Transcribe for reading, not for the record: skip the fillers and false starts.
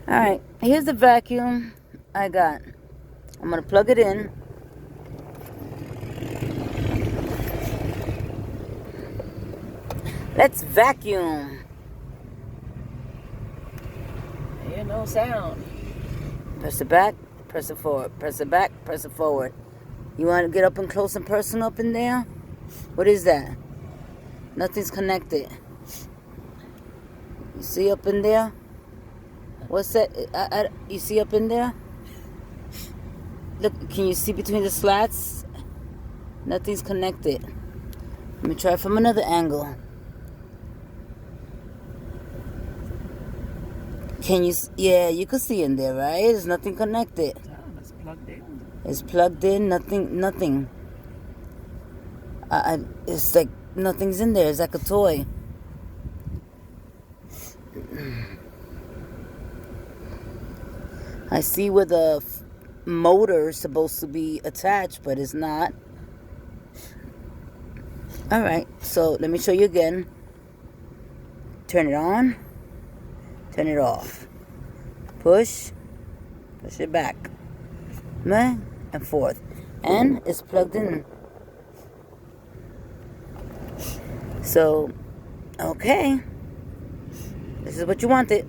Alright, here's the vacuum I got. I'm going to plug it in. Let's vacuum. Hear no sound. Press it back, press it forward. Press it back, press it forward. You want to get up and close and personal up in there? What is that? Nothing's connected. You see up in there? What's that? You see up in there? Look, can you see between the slats? Nothing's connected. Let me try from another angle. Can you? Yeah, you can see in there, right? There's nothing connected. It's plugged in. It's plugged in. Nothing. It's like nothing's in there. It's like a toy. I see where the motor is supposed to be attached, but it's not. Alright, so let me show you again. Turn it on. Turn it off. Push it back. Back and forth. And it's plugged in. So, okay. This is what you wanted.